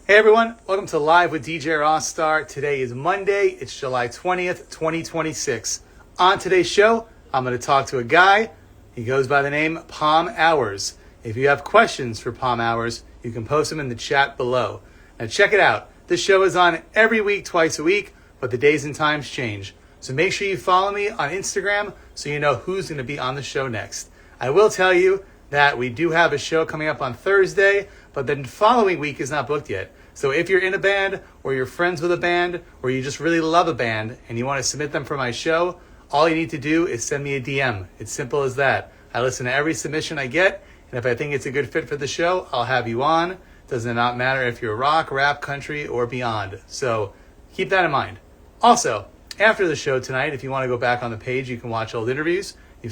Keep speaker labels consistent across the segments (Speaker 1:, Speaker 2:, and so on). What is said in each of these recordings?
Speaker 1: Hey everyone, welcome to Live with DJ Rossstar. Today is Monday, it's July 20th, 2026. On today's show, I'm going to talk to a guy. He goes by the name Palm Hours. If you have questions for Palm Hours, you can post them in the chat below. Now check it out. This show is on every week, twice a week, but the days and times change. So make sure you follow me on Instagram so you know who's going to be on the show next. I will tell you that we do have a show coming up on Thursday, but the following week is not booked yet. So if you're in a band, or you're friends with a band, or you just really love a band and you want to submit them for my show, all you need to do is send me a DM. It's simple as that. I listen to every submission I get, and if I think it's a good fit for the show, I'll have you on. Does not matter if you're rock, rap, country, or beyond. So keep that in mind. Also, after the show tonight, if you want to go back on the page, you can watch old interviews. You'll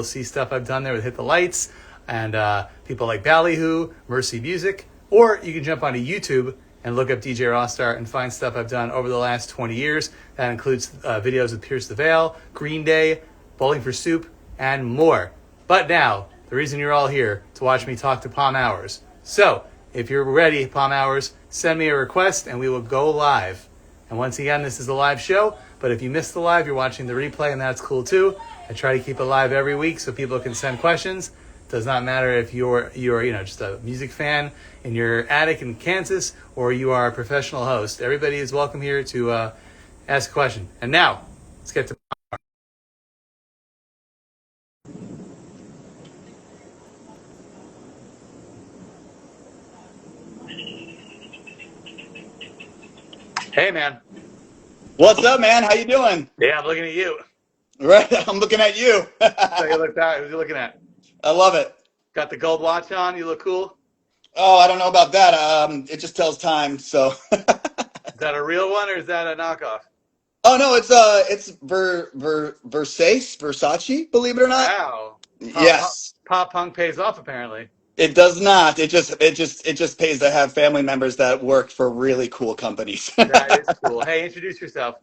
Speaker 1: see stuff I've done there with Hit the Lights and people like Ballyhoo, Mercy Music, or you can jump onto YouTube and look up DJ Rossstar and find stuff I've done over the last 20 years. That includes videos with Pierce the Veil, Green Day, Bowling for Soup, and more. But now, the reason you're all here to watch me talk to Palm Hours. So, if you're ready, Palm Hours, send me a request and we will go live. And once again, this is a live show, but if you missed the live, you're watching the replay, and that's cool too. I try to keep it live every week so people can send questions. Does not matter if you're just a music fan in your attic in Kansas or you are a professional host. Everybody is welcome here to ask a question. And now, let's get to. Hey man.
Speaker 2: What's up, man? How you doing?
Speaker 1: Yeah, I'm looking at you.
Speaker 2: Right, I'm looking at you.
Speaker 1: So you look that. Who's you looking at?
Speaker 2: I love it.
Speaker 1: Got the gold watch on. You look cool.
Speaker 2: Oh, I don't know about that. It just tells time. So.
Speaker 1: Is that a real one or is that a knockoff?
Speaker 2: Oh no, it's Versace, believe it or not.
Speaker 1: Wow.
Speaker 2: Yes,
Speaker 1: Pop punk pays off apparently.
Speaker 2: it does not. It just pays to have family members that work for really cool companies.
Speaker 1: That is cool. Hey, introduce yourself.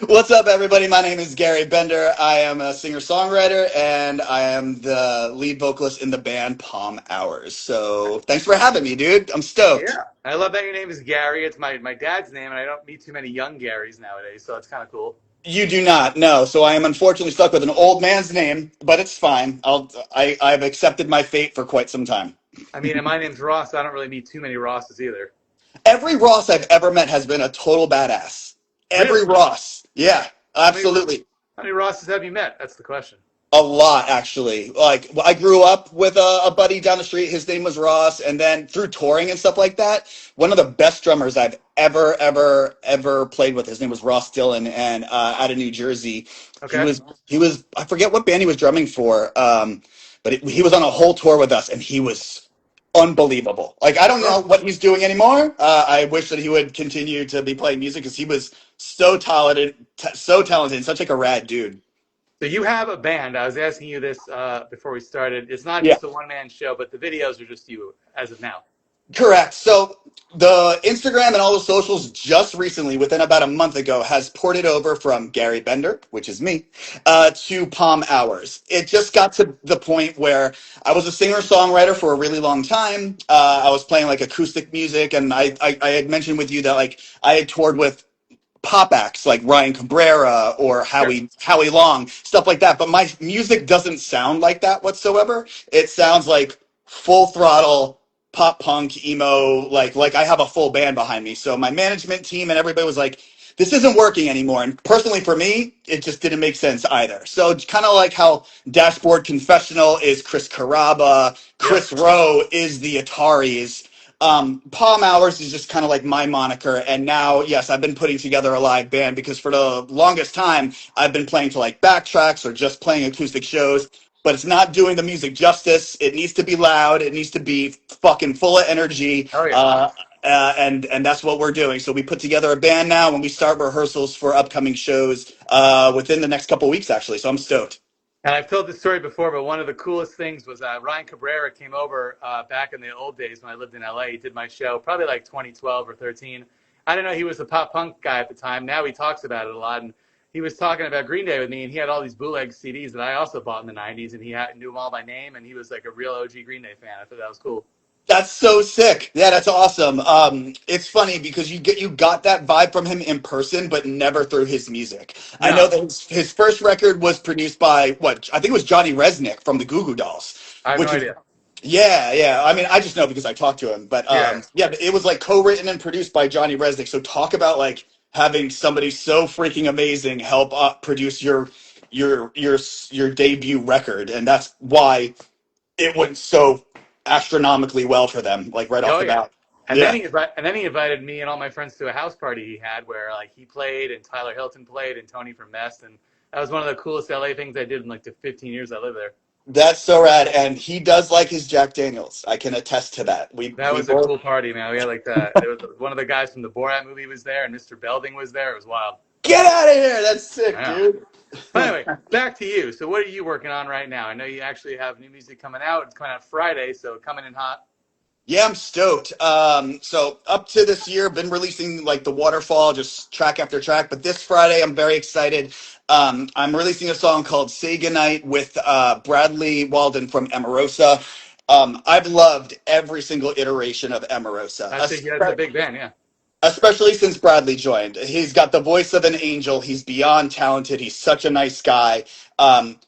Speaker 2: What's up, everybody? My name is Gary Bender. I am a singer-songwriter, and I am the lead vocalist in the band Palm Hours. So thanks for having me, dude. I'm stoked.
Speaker 1: Yeah. I love that your name is Gary. It's my dad's name, and I don't meet too many young Garys nowadays, so it's kind of cool.
Speaker 2: You do not, no. So I am unfortunately stuck with an old man's name, but it's fine. I've accepted my fate for quite some time.
Speaker 1: I mean, and my name's Ross. So I don't really meet too many Rosses either.
Speaker 2: Every Ross I've ever met has been a total badass. Every
Speaker 1: Really?
Speaker 2: Ross. Yeah,
Speaker 1: How many,
Speaker 2: absolutely.
Speaker 1: how many Rosses have you met? That's the question.
Speaker 2: A lot, actually. Like, I grew up with a buddy down the street. His name was Ross. And then through touring and stuff like that, one of the best drummers I've ever played with, his name was Ross Dillon, and out of New Jersey. He
Speaker 1: Okay.
Speaker 2: was, he was, I forget what band he was drumming for, but he was on a whole tour with us, and he was unbelievable. Like, I don't know what he's doing anymore. I wish that he would continue to be playing music because he was so talented, and such like a rad dude.
Speaker 1: So you have a band. I was asking you this before we started. It's not
Speaker 2: Yeah.
Speaker 1: just a one-man show, but the videos are just you as of now.
Speaker 2: Correct. So the Instagram and all the socials just recently, within about a month ago, has ported over from Gary Bender, which is me, to Palm Hours. It just got to the point where I was a singer-songwriter for a really long time. I was playing like acoustic music, and I had mentioned with you that like I had toured with pop acts like Ryan Cabrera or
Speaker 1: Sure.
Speaker 2: Howie Long, stuff like that. But my music doesn't sound like that whatsoever. It sounds like full throttle pop punk emo, like I have a full band behind me. So my management team and everybody was like, this isn't working anymore. And personally for me, it just didn't make sense either. So it's kind of like how Dashboard Confessional is Chris Carrabba,
Speaker 1: Yep.
Speaker 2: Chris Rowe is the Ataris. Palm Hours is just kind of like my moniker. And now, yes, I've been putting together a live band because for the longest time, I've been playing to like backtracks or just playing acoustic shows, but it's not doing the music justice. It needs to be loud. It needs to be fucking full of energy.
Speaker 1: Oh yeah.
Speaker 2: And that's what we're doing. So we put together a band now and we start rehearsals for upcoming shows within the next couple weeks, actually. So I'm stoked.
Speaker 1: And I've told this story before, but one of the coolest things was Ryan Cabrera came over back in the old days when I lived in LA. He did my show probably like 2012 or 13. I didn't know he was a pop punk guy at the time. Now he talks about it a lot. And he was talking about Green Day with me, and he had all these bootleg CDs that I also bought in the 90s, and knew them all by name, and he was like a real OG Green Day fan. I thought that was cool.
Speaker 2: That's so sick. Yeah, that's awesome. It's funny because you got that vibe from him in person, but never through his music. I know
Speaker 1: No,
Speaker 2: that his first record was produced by what I think it was Johnny Resnick from the Goo Goo Dolls,
Speaker 1: I have no
Speaker 2: which is
Speaker 1: idea.
Speaker 2: yeah, yeah. I mean, I just know because I talked to him, but
Speaker 1: Yeah.
Speaker 2: yeah, but it was like co-written and produced by Johnny Resnick. So talk about like having somebody so freaking amazing help produce your debut record, and that's why it went so astronomically well for them, like right off
Speaker 1: Oh
Speaker 2: the
Speaker 1: yeah.
Speaker 2: bat. Yeah,
Speaker 1: And then he invited me and all my friends to a house party he had where like he played and Tyler Hilton played and Tony from Mest, and that was one of the coolest LA things I did in like the 15 years I lived there.
Speaker 2: that's so rad, and he does like his Jack Daniels. I can attest to that. We
Speaker 1: That
Speaker 2: we
Speaker 1: was a
Speaker 2: both
Speaker 1: cool party, man. We had like there was one of the guys from the Borat movie was there, and Mr. Belding was there. It was wild.
Speaker 2: get out of here. That's
Speaker 1: I
Speaker 2: sick,
Speaker 1: know.
Speaker 2: dude.
Speaker 1: But anyway, back to you. So what are you working on right now? I know you actually have new music coming out. It's coming out Friday, so coming in hot.
Speaker 2: Yeah, I'm stoked. So up to this year, been releasing like the waterfall, just track after track. But this Friday, I'm very excited. I'm releasing a song called "Say Goodnight" with Bradley Walden from Emerosa. I've loved every single iteration of Emerosa,
Speaker 1: That's a big band, yeah.
Speaker 2: especially since Bradley joined. He's got the voice of an angel. He's beyond talented. He's such a nice guy.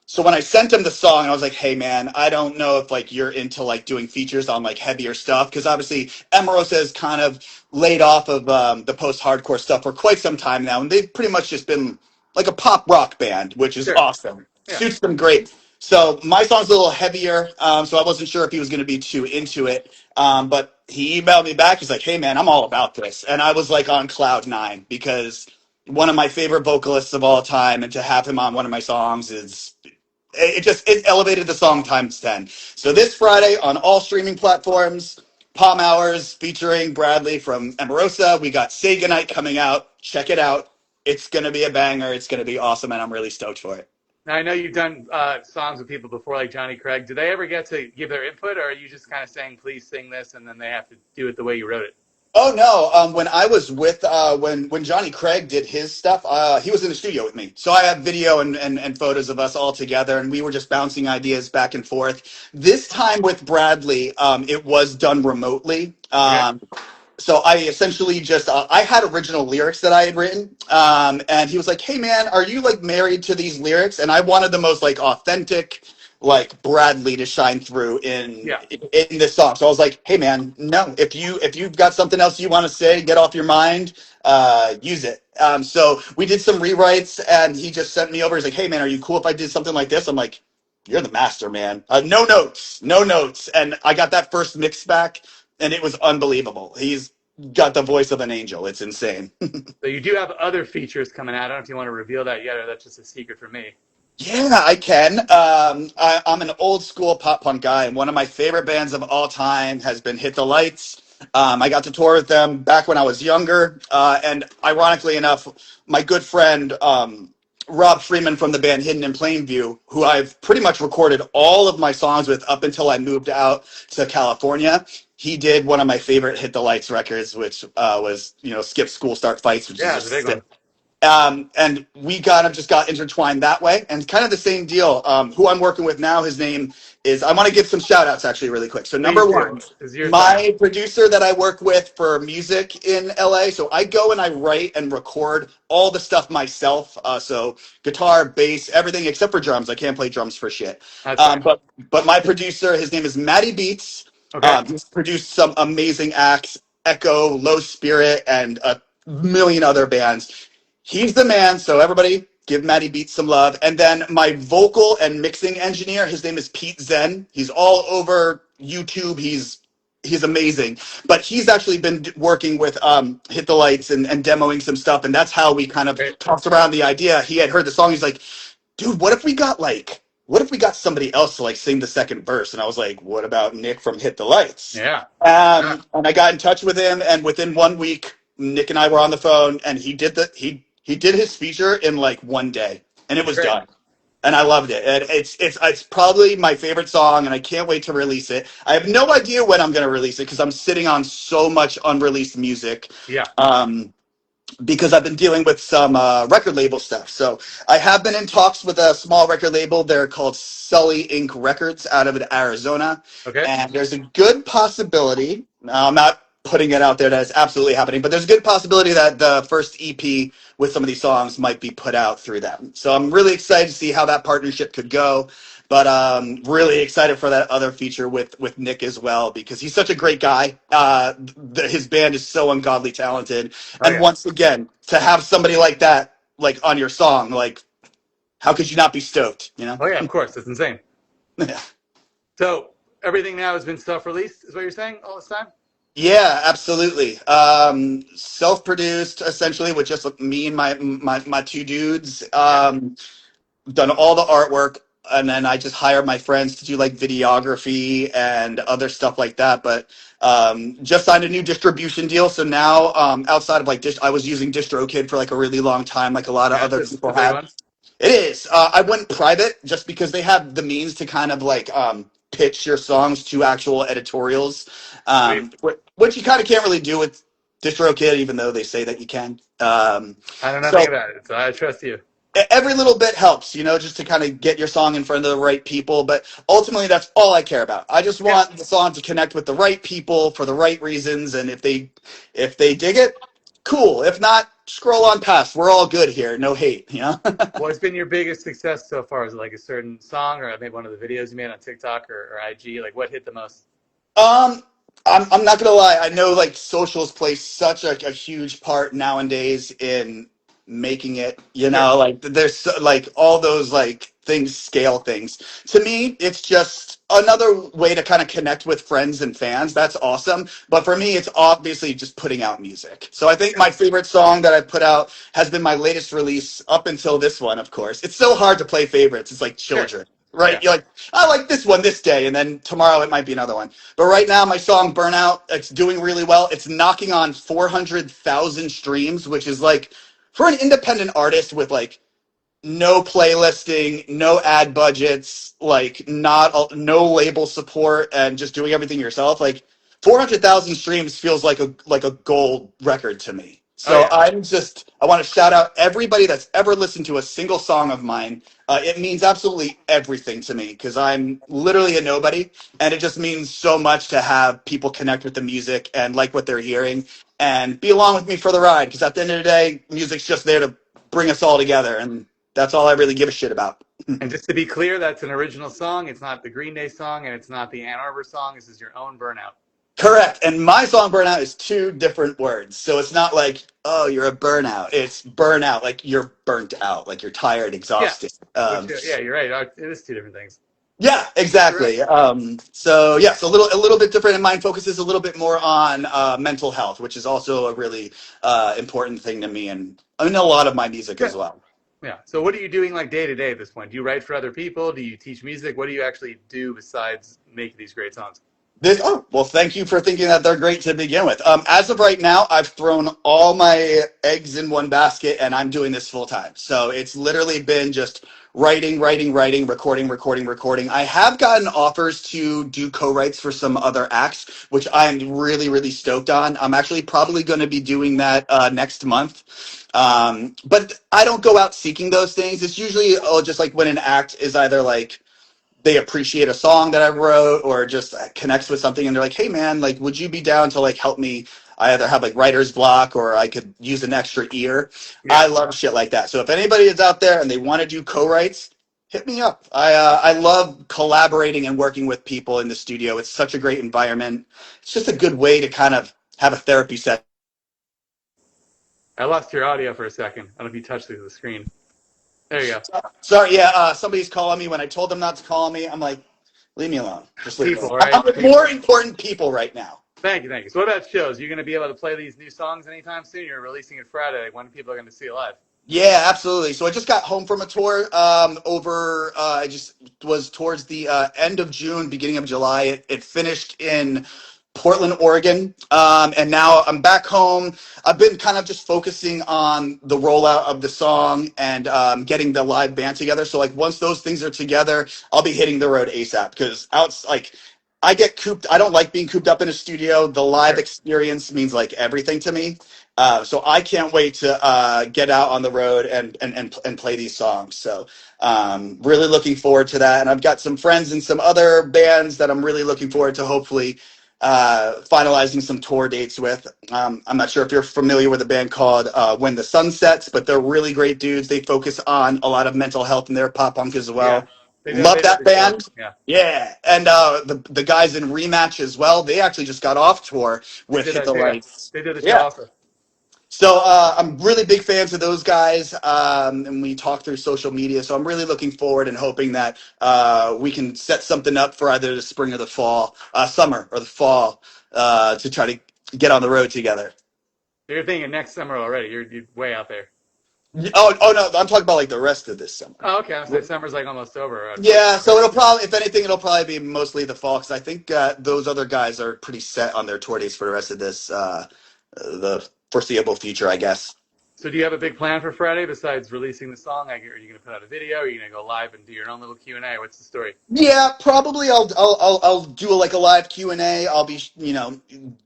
Speaker 2: So when I sent him the song, I was like, "Hey, man, I don't know if like you're into like doing features on like heavier stuff because obviously Emerosa has kind of laid off of the post-hardcore stuff for quite some time now, and they've pretty much just been like a pop rock band, which is
Speaker 1: Sure.
Speaker 2: awesome.
Speaker 1: Yeah.
Speaker 2: Suits them great." So my song's a little heavier, so I wasn't sure if he was going to be too into it. But he emailed me back. He's like, "Hey, man, I'm all about this," and I was like on cloud nine because one of my favorite vocalists of all time, and to have him on one of my songs is it elevated the song times 10. So this Friday on all streaming platforms, Palm Hours featuring Bradley from Emerosa. We got Say Goodnight coming out. Check it out. It's gonna be a banger. It's gonna be awesome, and I'm really stoked for it.
Speaker 1: Now I know you've done songs with people before, like Johnny Craig. Do they ever get to give their input, or are you just kind of saying, "Please sing this," and then they have to do it the way you wrote it?
Speaker 2: Oh no! When I was with when Johnny Craig did his stuff, he was in the studio with me. So I have video and photos of us all together, and we were just bouncing ideas back and forth. This time with Bradley, it was done remotely.
Speaker 1: Okay.
Speaker 2: So I essentially just I had original lyrics that I had written, and he was like, "Hey man, are you like married to these lyrics?" And I wanted the most like authentic, like Bradley to shine through
Speaker 1: Yeah.
Speaker 2: in this song. So I was like, "Hey man, no, if you've got something else you want to say, get off your mind, use it." So we did some rewrites, and he just sent me over. He's like, "Hey man, are you cool if I did something like this?" I'm like, "You're the master, man. No notes, no notes." And I got that first mix back, and it was unbelievable. He's got the voice of an angel. It's insane.
Speaker 1: So you do have other features coming out. I don't know if you want to reveal that yet, or that's just a secret for me.
Speaker 2: Yeah, I can. I'm an old school pop punk guy, and one of my favorite bands of all time has been Hit the Lights. I got to tour with them back when I was younger, and ironically enough, my good friend Rob Freeman from the band Hidden in Plainview, who I've pretty much recorded all of my songs with up until I moved out to California. He did one of my favorite Hit the Lights records, which was Skip School Start Fights, which is
Speaker 1: Yeah, it's a big
Speaker 2: just
Speaker 1: one.
Speaker 2: and we kind of just got intertwined that way, and kind of the same deal. Who I'm working with now, his name is. I want to give some shout outs actually, really quick. So number
Speaker 1: Please do.
Speaker 2: one,
Speaker 1: This is your time.
Speaker 2: my producer that I work with for music in LA. So I go and I write and record all the stuff myself. So guitar, bass, everything except for drums. I can't play drums for shit.
Speaker 1: That's fine.
Speaker 2: But my producer, his name is Matty Beats.
Speaker 1: Okay.
Speaker 2: He's produced some amazing acts, Echo, Low Spirit, and a million other bands. He's the man, so everybody give Matty Beats some love. And then my vocal and mixing engineer, his name is Pete Zen. He's all over YouTube. He's amazing. But he's actually been working with Hit the Lights and demoing some stuff, and that's how we kind of
Speaker 1: Great.
Speaker 2: tossed around the idea. He had heard the song. He's like, "Dude, what if we got somebody else to like sing the second verse?" And I was like, "What about Nick from Hit the Lights?"
Speaker 1: Yeah. Yeah.
Speaker 2: And I got in touch with him, and within 1 week, Nick and I were on the phone, and he did his feature in like one day, and it
Speaker 1: That's
Speaker 2: was
Speaker 1: great.
Speaker 2: done. And I loved it. And it's probably my favorite song, and I can't wait to release it. I have no idea when I'm going to release it because I'm sitting on so much unreleased music.
Speaker 1: Yeah.
Speaker 2: Um, because I've been dealing with some record label stuff. So I have been in talks with a small record label. They're called Sully Inc. Records out of Arizona.
Speaker 1: Okay.
Speaker 2: And there's a good possibility, now I'm not putting it out there that it's absolutely happening, but there's a good possibility that the first EP with some of these songs might be put out through them. So I'm really excited to see how that partnership could go. But really excited for that other feature with Nick as well because he's such a great guy. His band is so ungodly talented,
Speaker 1: Oh
Speaker 2: and
Speaker 1: yeah.
Speaker 2: once again, to have somebody like that, like on your song, like how could you not be stoked? You know?
Speaker 1: Oh yeah. Of course, it's insane.
Speaker 2: Yeah.
Speaker 1: So everything now has been self-released, is what you're saying all this time?
Speaker 2: Yeah, absolutely. Self-produced, essentially, with just me and my two dudes.
Speaker 1: Yeah.
Speaker 2: Done all the artwork, and then I just hire my friends to do like videography and other stuff like that. But just signed a new distribution deal, so now outside of like I was using DistroKid for like a really long time, like a lot of other
Speaker 1: Gotcha. It's
Speaker 2: people
Speaker 1: a big
Speaker 2: have.
Speaker 1: one.
Speaker 2: It is. I went private just because they have the means to kind of like pitch your songs to actual editorials,
Speaker 1: Sweet.
Speaker 2: which you kind of can't really do with DistroKid, even though they say that you can.
Speaker 1: I know nothing
Speaker 2: So
Speaker 1: about it, so I trust you.
Speaker 2: every little bit helps, just to kind of get your song in front of the right people. But ultimately, that's all I care about. I just
Speaker 1: Yeah.
Speaker 2: want the song to connect with the right people for the right reasons, and if they dig it, cool. If not, scroll on past. We're all good here. No hate.
Speaker 1: What's been your biggest success so far? Is it like a certain song or maybe one of the videos you made on TikTok or IG? Like what hit the most?
Speaker 2: Um, I'm not gonna lie. I know like socials play such a huge part nowadays in making it.
Speaker 1: Sure.
Speaker 2: Like there's like all those like things, scale things. To me, it's just another way to kind of connect with friends and fans. That's awesome. But for me, it's obviously just putting out music. So I think my favorite song that I put out has been my latest release up until this one. Of course, it's so hard to play favorites. It's like
Speaker 1: Sure.
Speaker 2: children. Right,
Speaker 1: Yeah.
Speaker 2: you're like, I like this one this day, and then tomorrow it might be another one. But right now, my song "Burnout" it's doing really well. It's knocking on 400,000 streams, which is like for an independent artist with like no playlisting, no ad budgets, like not no label support, and just doing everything yourself. Like 400,000 streams feels like a gold record to me.
Speaker 1: Oh
Speaker 2: So
Speaker 1: yeah.
Speaker 2: I want to shout out everybody that's ever listened to a single song of mine. It means absolutely everything to me because I'm literally a nobody, and it just means so much to have people connect with the music and like what they're hearing and be along with me for the ride. Because at the end of the day, music's just there to bring us all together, and that's all I really give a shit about.
Speaker 1: And just to be clear, that's an original song. It's not the Green Day song and it's not the Ann Arbor song. This is your own Burnout.
Speaker 2: Correct. And my song "Burnout" is two different words. So it's not like, oh, you're a burnout. It's burnout, like you're burnt out, like you're tired,
Speaker 1: Yeah.
Speaker 2: exhausted.
Speaker 1: Which yeah, you're right. It is two different things.
Speaker 2: Yeah,
Speaker 1: Correct.
Speaker 2: exactly. So yeah, so a little bit different, and mine focuses a little bit more on mental health, which is also a really important thing to me, and I mean a lot of my music
Speaker 1: Yeah.
Speaker 2: as well.
Speaker 1: Yeah. So what are you doing like day to day at this point? Do you write for other people? Do you teach music? What do you actually do besides make these great songs?
Speaker 2: Well, thank you for thinking that they're great to begin with. As of right now, I've thrown all my eggs in one basket and I'm doing this full time. So it's literally been just writing, writing, writing, recording, recording, recording. I have gotten offers to do co-writes for some other acts, which I'm really, really stoked on. I'm actually probably going to be doing that next month. But I don't go out seeking those things. It's usually just like when an act is either like, they appreciate a song that I wrote or just connects with something and they're like, hey man, like would you be down to like help me? I either have like writer's block or I could use an extra ear.
Speaker 1: Yeah.
Speaker 2: I love shit like that. So if anybody is out there and they want to do co-writes, hit me up. I love collaborating and working with people in the studio. It's such a great environment. It's just a good way to kind of have a therapy session.
Speaker 1: I lost your audio for a second. I don't know if you touched the screen. There you go.
Speaker 2: Sorry, yeah, somebody's calling me. When I told them not to call me, I'm like, leave me alone. Just leave me alone.
Speaker 1: People,
Speaker 2: I'm
Speaker 1: right?
Speaker 2: with more important people right now.
Speaker 1: Thank you, thank you. So what about shows? You're going to be able to play these new songs anytime soon? You're releasing it Friday. When people are going to see it live?
Speaker 2: Yeah, absolutely. So I just got home from a tour over, I just was towards the end of June, beginning of July. It finished in Portland, Oregon. And now I'm back home. I've been kind of just focusing on the rollout of the song and getting the live band together. So like once those things are together, I'll be hitting the road ASAP because out like I get cooped. I don't like being cooped up in a studio. The live
Speaker 1: Sure.
Speaker 2: experience means like everything to me. So I can't wait to get out on the road and play these songs. So really looking forward to that. And I've got some friends and some other bands that I'm really looking forward to hopefully finalizing some tour dates with. I'm not sure if you're familiar with a band called When the Sun Sets, but they're really great dudes. They focus on a lot of mental health in their pop punk as
Speaker 1: Yeah.
Speaker 2: well.
Speaker 1: They
Speaker 2: Love
Speaker 1: did
Speaker 2: that
Speaker 1: the show.
Speaker 2: band.
Speaker 1: Yeah.
Speaker 2: Yeah, and the guys in Rematch as well. They actually just got off tour
Speaker 1: They
Speaker 2: with
Speaker 1: did
Speaker 2: Hit
Speaker 1: that
Speaker 2: the
Speaker 1: too. Yeah.
Speaker 2: Lights.
Speaker 1: They did the show
Speaker 2: Yeah,
Speaker 1: also.
Speaker 2: so I'm really big fans of those guys, and we talk through social media. So I'm really looking forward and hoping that we can set something up for either the spring or the fall, summer or the fall, to try to get on the road together.
Speaker 1: So you're thinking next summer already. You're way out there.
Speaker 2: Oh no, I'm talking about like the rest of this summer.
Speaker 1: Oh, okay. I'm saying summer's like almost over,
Speaker 2: Yeah,
Speaker 1: unfortunately.
Speaker 2: so it'll probably, if anything, it'll probably be mostly the fall because I think those other guys are pretty set on their tour dates for the rest of this, the foreseeable future, I guess.
Speaker 1: So do you have a big plan for Friday besides releasing the song? Like, are you going to put out a video? Are you going to go live and do your own little Q&A? What's the story?
Speaker 2: Yeah, probably I'll do like a live Q&A. I'll be,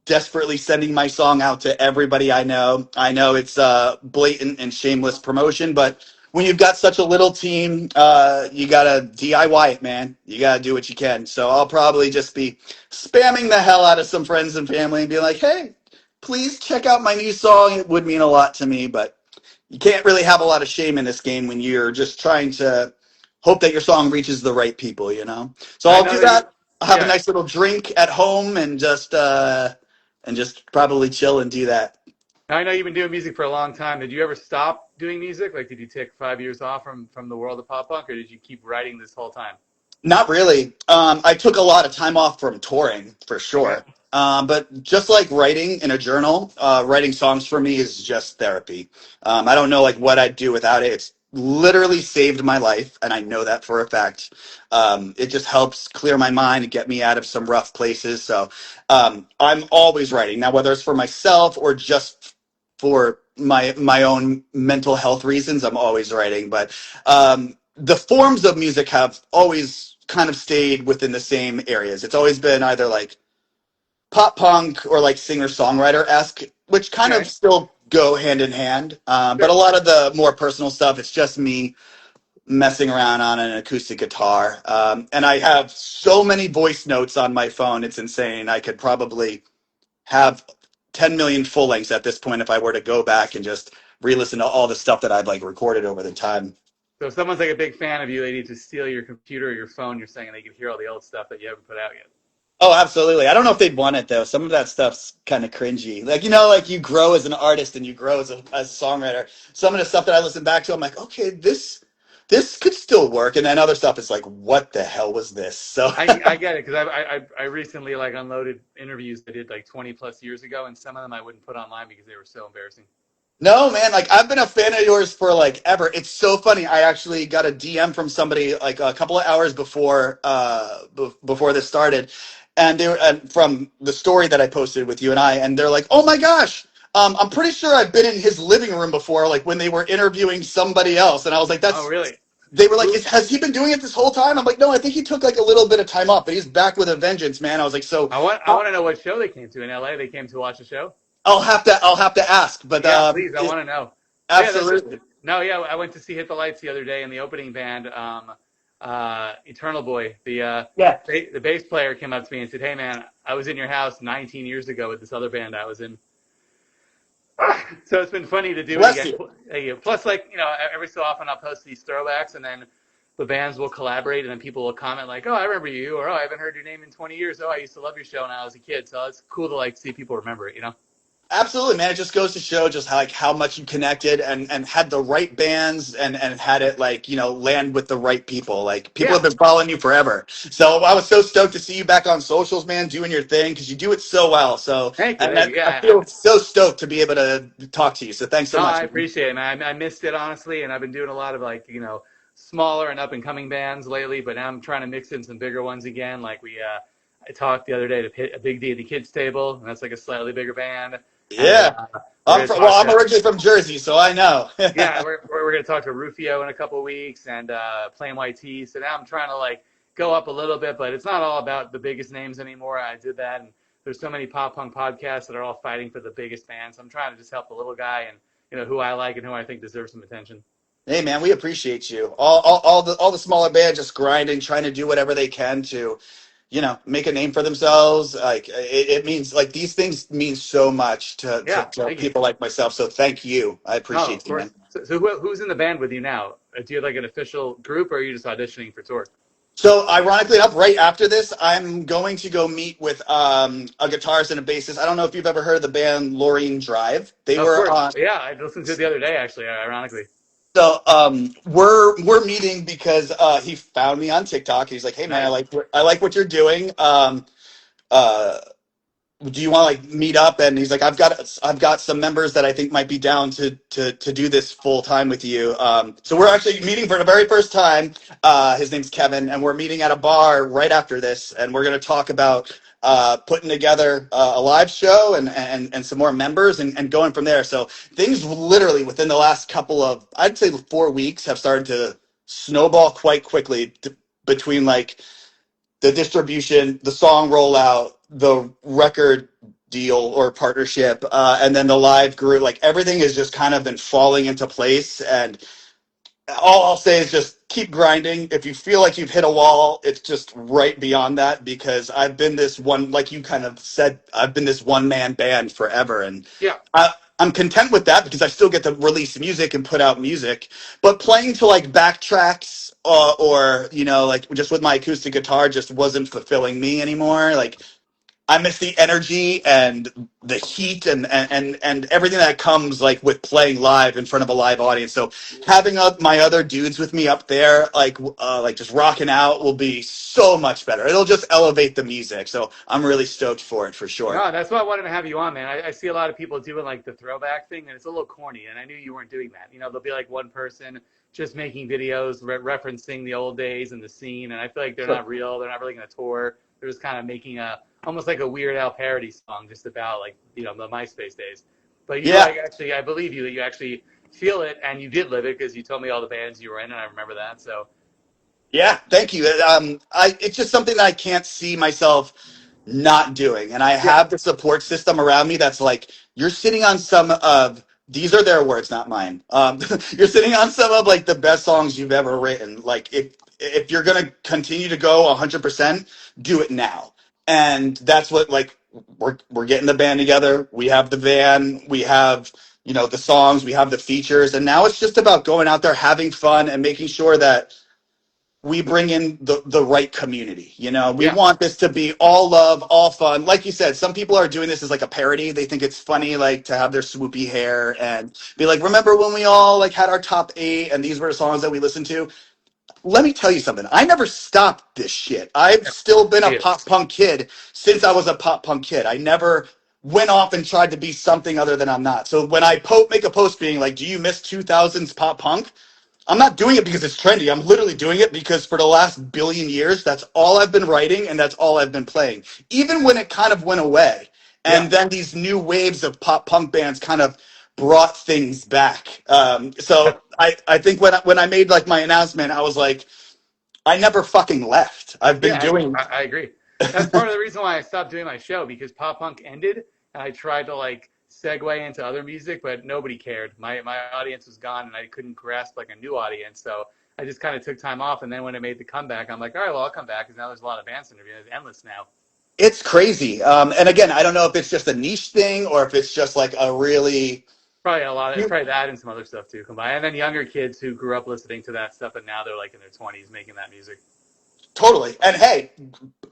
Speaker 2: desperately sending my song out to everybody I know. I know it's blatant and shameless promotion, but when you've got such a little team, you gotta DIY it, man. You gotta do what you can. So I'll probably just be spamming the hell out of some friends and family and be like, "Hey, please check out my new song. It would mean a lot to me, but you can't really have a lot of shame in this game when you're just trying to hope that your song reaches the right people, you know." So
Speaker 1: I
Speaker 2: I'll
Speaker 1: know
Speaker 2: do
Speaker 1: that you,
Speaker 2: that. I'll have a
Speaker 1: yeah.
Speaker 2: nice little drink at home and just probably chill and do that.
Speaker 1: I know you've been doing music for a long time. Did you ever stop doing music? Like, did you take 5 years off from the world of pop punk, or did you keep writing this whole time?
Speaker 2: Not really. I took a lot of time off from touring for
Speaker 1: Okay.
Speaker 2: sure. But just like writing in a journal, writing songs for me is just therapy. I don't know like what I'd do without it. It's literally saved my life, and I know that for a fact. It just helps clear my mind and get me out of some rough places. So I'm always writing now, whether it's for myself or just for my own mental health reasons. I'm always writing, but the forms of music have always kind of stayed within the same areas. It's always been either like pop punk or like singer songwriter esque, which kind of
Speaker 1: Okay.
Speaker 2: still go hand in hand. But a
Speaker 1: Sure.
Speaker 2: lot of the more personal stuff, it's just me messing around on an acoustic guitar. And I have so many voice notes on my phone. It's insane. I could probably have 10 million full lengths at this point if I were to go back and just re-listen to all the stuff that I've like recorded over the time.
Speaker 1: So if someone's like a big fan of you, they need to steal your computer or your phone. You're saying they can hear all the old stuff that you haven't put out yet.
Speaker 2: Oh, absolutely. I don't know if they'd want it though. Some of that stuff's kind of cringy. Like, like you grow as an artist and you grow as a songwriter. Some of the stuff that I listen back to, I'm like, okay, this could still work. And then other stuff is like, what the hell was this? So
Speaker 1: I get it because I recently like unloaded interviews I did like 20 plus years ago, and some of them I wouldn't put online because they were so embarrassing.
Speaker 2: no, man, like I've been a fan of yours for like ever. It's so funny. I actually got a DM from somebody like a couple of hours before this started, and they were from the story that I posted with you and I, and they're like, "Oh my gosh, I'm pretty sure I've been in his living room before, like when they were interviewing somebody else." And I was like,
Speaker 1: Oh,
Speaker 2: "That's."
Speaker 1: really?
Speaker 2: They were like,
Speaker 1: Who?
Speaker 2: "Has he been doing it this whole time?" I'm like, "No, I think he took like a little bit of time off, but he's back with a vengeance, man." I was like, "So."
Speaker 1: I want to know what show they came to in LA. They came to watch a show.
Speaker 2: I'll have to ask, but
Speaker 1: Yeah, please. I want to know. Yeah,
Speaker 2: absolutely.
Speaker 1: no, yeah. I went to see Hit the Lights the other day, and the opening band, Eternal Boy,
Speaker 2: Yeah.
Speaker 1: the bass player came up to me and said, "Hey, man, I was in your house 19 years ago with this other band I was in." So it's been funny to do it
Speaker 2: Bless
Speaker 1: again.
Speaker 2: you.
Speaker 1: Plus, like every so often I'll post these throwbacks, and then the bands will collaborate, and then people will comment like, "Oh, I remember you," or "Oh, I haven't heard your name in 20 years." "Oh, I used to love your show when I was a kid." So it's cool to like see people remember it.
Speaker 2: Absolutely, man. It just goes to show just how much you connected and had the right bands and had it like, land with the right people. Like people have
Speaker 1: Yeah.
Speaker 2: been following you forever. So I was so stoked to see you back on socials, man, doing your thing because you do it so well. So
Speaker 1: Thank you.
Speaker 2: and
Speaker 1: Thank you.
Speaker 2: I
Speaker 1: Yeah.
Speaker 2: feel so stoked to be able to talk to you. So thanks so
Speaker 1: No,
Speaker 2: much,
Speaker 1: I
Speaker 2: man.
Speaker 1: appreciate it, man. I missed it honestly, and I've been doing a lot of like smaller and up and coming bands lately, but now I'm trying to mix in some bigger ones again. Like I talked the other day to a Big D at the Kids Table, and that's like a slightly bigger band, and
Speaker 2: Yeah.
Speaker 1: we're gonna
Speaker 2: Well,
Speaker 1: talk
Speaker 2: I'm
Speaker 1: to
Speaker 2: originally from Jersey, so I know.
Speaker 1: yeah, we're gonna talk to Rufio in a couple of weeks and Plain White Tea. So now I'm trying to like go up a little bit, but it's not all about the biggest names anymore. I did that, and there's so many pop punk podcasts that are all fighting for the biggest fans. I'm trying to just help the little guy and who I like and who I think deserves some attention.
Speaker 2: Hey man, we appreciate you. All the smaller bands just grinding, trying to do whatever they can to, make a name for themselves. Like it means like these things mean so much
Speaker 1: Yeah,
Speaker 2: to
Speaker 1: thank you.
Speaker 2: people like myself. So thank you. I
Speaker 1: No, of
Speaker 2: appreciate you, man.
Speaker 1: course. So who's in the band with you now? Do you have like an official group, or are you just auditioning for tour?
Speaker 2: So ironically enough, right after this, I'm going to go meet with a guitarist and a bassist. I don't know if you've ever heard of the band Laureen Drive. They
Speaker 1: Of
Speaker 2: were
Speaker 1: course.
Speaker 2: on.
Speaker 1: Yeah, I listened to it the other day, actually, ironically.
Speaker 2: So we're meeting because he found me on TikTok. He's like, "Hey man,
Speaker 1: Nice.
Speaker 2: I like what you're doing. Uh, do you want to like meet up?" And he's like, I've got some members that I think might be down to do this full time with you. So we're actually meeting for the very first time. His name's Kevin, and we're meeting at a bar right after this, and we're going to talk about putting together a live show and some more members and going from there. So things literally within the last couple of, I'd say, 4 weeks have started to snowball quite quickly between like the distribution, the song rollout, the record deal or partnership, and then the live group. Like everything has just kind of been falling into place. And all I'll say is just keep grinding. If you feel like you've hit a wall, it's just right beyond that because I've been this one, like you kind of said, I've been this one man band forever. And
Speaker 1: Yeah.
Speaker 2: I'm content with that because I still get to release music and put out music. But playing to like backtracks or, like just with my acoustic guitar just wasn't fulfilling me anymore. Like I miss the energy and the heat and everything that comes like with playing live in front of a live audience. So having my other dudes with me up there, like just rocking out, will be so much better. It'll just elevate the music. So I'm really stoked for it for sure.
Speaker 1: No, that's why I wanted to have you on, man. I see a lot of people doing like the throwback thing, and it's a little corny. And I knew you weren't doing that. There'll be like one person just making videos referencing the old days and the scene, and I feel like they're
Speaker 2: Sure.
Speaker 1: not real. They're not really going to tour. They're just kind of making a almost like a Weird Al parody song, just about like the MySpace days. But you
Speaker 2: Yeah.
Speaker 1: like actually, I believe you that you actually feel it, and you did live it because you told me all the bands you were in, and I remember that. So
Speaker 2: Yeah, thank you. It's just something that I can't see myself not doing, and I
Speaker 1: yeah,
Speaker 2: have the support system around me that's like, you're sitting on some of these are their words, not mine. You're sitting on some of like the best songs you've ever written. Like if you're gonna continue to go 100%, do it now, and that's what like we're getting the band together. We have the van, we have the songs, we have the features, and now it's just about going out there, having fun, and making sure that we bring in the right community. We
Speaker 1: yeah,
Speaker 2: want this to be all love, all fun. Like you said, some people are doing this as like a parody. They think it's funny, like to have their swoopy hair and be like, remember when we all like had our top 8 and these were the songs that we listened to? Let me tell you something. I never stopped this shit. I've
Speaker 1: yeah,
Speaker 2: still been a
Speaker 1: me too.
Speaker 2: pop punk kid since I was a pop punk kid. I never went off and tried to be something other than I'm not. So when I make a post being like, do you miss 2000s pop punk? I'm not doing it because it's trendy. I'm literally doing it because for the last billion years, that's all I've been writing and that's all I've been playing. Even when it kind of went away.
Speaker 1: Yeah,
Speaker 2: And then these new waves of pop punk bands kind of brought things back.
Speaker 1: yeah.
Speaker 2: So I think when I made like my announcement, I was like, I never fucking left. I've been
Speaker 1: Yeah,
Speaker 2: doing.
Speaker 1: I agree. That's part of the reason why I stopped doing my show because pop punk ended, and I tried to like segue into other music, but nobody cared. My audience was gone, and I couldn't grasp like a new audience. So I just kind of took time off, and then when I made the comeback, I'm like, all right, well, I'll come back because now there's a lot of bands interviewing. It's endless now.
Speaker 2: It's crazy. And again, I don't know if it's just a niche thing or if it's just like a really.
Speaker 1: Probably a lot of probably that and some other stuff too combined, and then younger kids who grew up listening to that stuff, and now they're like in their 20s making that music.
Speaker 2: Totally. And hey,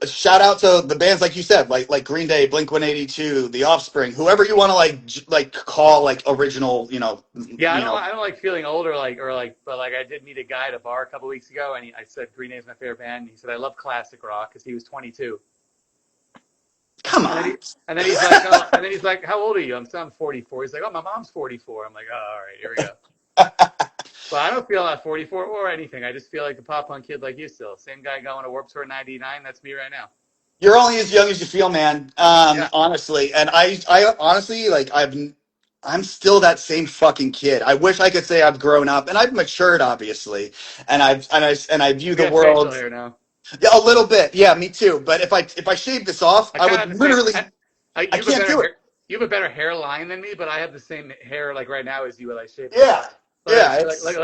Speaker 2: shout out to the bands like you said, like Green Day, Blink 182, The Offspring, whoever you want to like call like original,
Speaker 1: Yeah,
Speaker 2: you know.
Speaker 1: I don't like feeling old or like, but like I did meet a guy at a bar a couple weeks ago, and I said Green Day is my favorite band. And he said I love classic rock because he was 22,
Speaker 2: Come
Speaker 1: and then
Speaker 2: on.
Speaker 1: he's like, how old are you? I'm 44. He's like, oh, my mom's 44. I'm like, oh, all right, here we go. But I don't feel like 44 or anything. I just feel like a pop punk kid like you still. Same guy going to Warped Tour '99. That's me right now.
Speaker 2: You're only as young as you feel, man.
Speaker 1: Yeah,
Speaker 2: Honestly, and I honestly like I'm still that same fucking kid. I wish I could say I've grown up and I've matured, obviously, and I view
Speaker 1: we
Speaker 2: the
Speaker 1: got facial
Speaker 2: world.
Speaker 1: hair now.
Speaker 2: Yeah, a little bit. Yeah, me too. But if I shave this off,
Speaker 1: I
Speaker 2: I
Speaker 1: kind of
Speaker 2: would
Speaker 1: have the same.
Speaker 2: literally I
Speaker 1: You have a
Speaker 2: can't
Speaker 1: better
Speaker 2: do it.
Speaker 1: hair. You have a better hairline than me, but I have the same hair like right now as you. When I shave this
Speaker 2: Yeah.
Speaker 1: off,
Speaker 2: Yeah, it's
Speaker 1: like.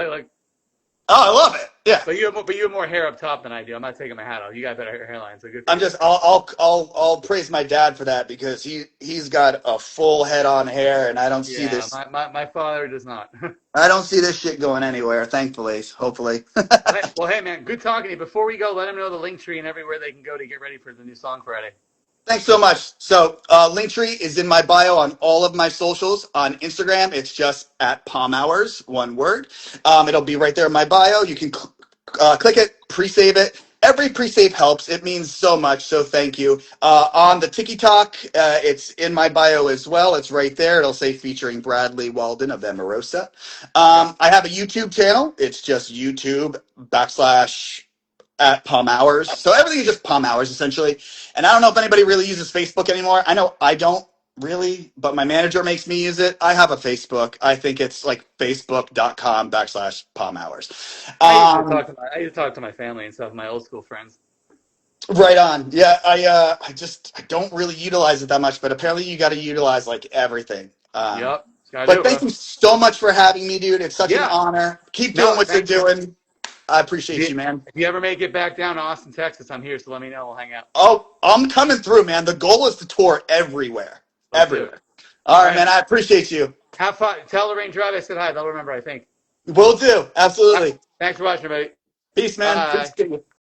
Speaker 2: oh, I love it. Yeah.
Speaker 1: But you have more hair up top than I do. I'm not taking my hat off. You got better hairline, so good for
Speaker 2: I'm
Speaker 1: you.
Speaker 2: just I'll praise my dad for that because he's got a full head on hair and
Speaker 1: Yeah, my father does not.
Speaker 2: I don't see this shit going anywhere, thankfully, hopefully.
Speaker 1: Well, hey, man, good talking to you. Before we go, let them know the link tree and everywhere they can go to get ready for the new song Friday.
Speaker 2: Thanks so much. So, Linktree is in my bio on all of my socials. On Instagram, it's just at Palm Hours, one word. It'll be right there in my bio. You can click it, pre-save it. Every pre-save helps. It means so much. So thank you. On the TikTok, it's in my bio as well. It's right there. It'll say featuring Bradley Walden of Emerosa.
Speaker 1: Yep.
Speaker 2: I have a YouTube channel. It's just YouTube backslash at Palm Hours. So everything is just Palm Hours essentially. And I don't know if anybody really uses Facebook anymore. I know I don't really, but my manager makes me use it. I have a Facebook. I think it's like facebook.com backslash Palm Hours. Um,
Speaker 1: I used to talk to my family and stuff, my old school friends.
Speaker 2: right on. Yeah, I don't really utilize it that much, but apparently you got to utilize like everything.
Speaker 1: Yep. Gotta do
Speaker 2: But
Speaker 1: it,
Speaker 2: thank
Speaker 1: bro.
Speaker 2: you so much for having me, dude. It's such an
Speaker 1: Yeah.
Speaker 2: honor. Keep doing
Speaker 1: No,
Speaker 2: what you're
Speaker 1: thank you.
Speaker 2: doing. I appreciate you, man.
Speaker 1: If you ever make it back down to Austin, Texas, I'm here, so let me know. We'll hang out.
Speaker 2: Oh, I'm coming through, man. The goal is to tour everywhere.
Speaker 1: Let's do it.
Speaker 2: Everywhere.
Speaker 1: All
Speaker 2: All right,
Speaker 1: right,
Speaker 2: man.
Speaker 1: man.
Speaker 2: I appreciate you.
Speaker 1: Have fun. Tell Lorraine Drive I said hi. They'll remember, I think.
Speaker 2: Will do.
Speaker 1: All right.
Speaker 2: Absolutely.
Speaker 1: Thanks for watching, everybody.
Speaker 2: Peace, man. Good to
Speaker 1: Bye.
Speaker 2: see you.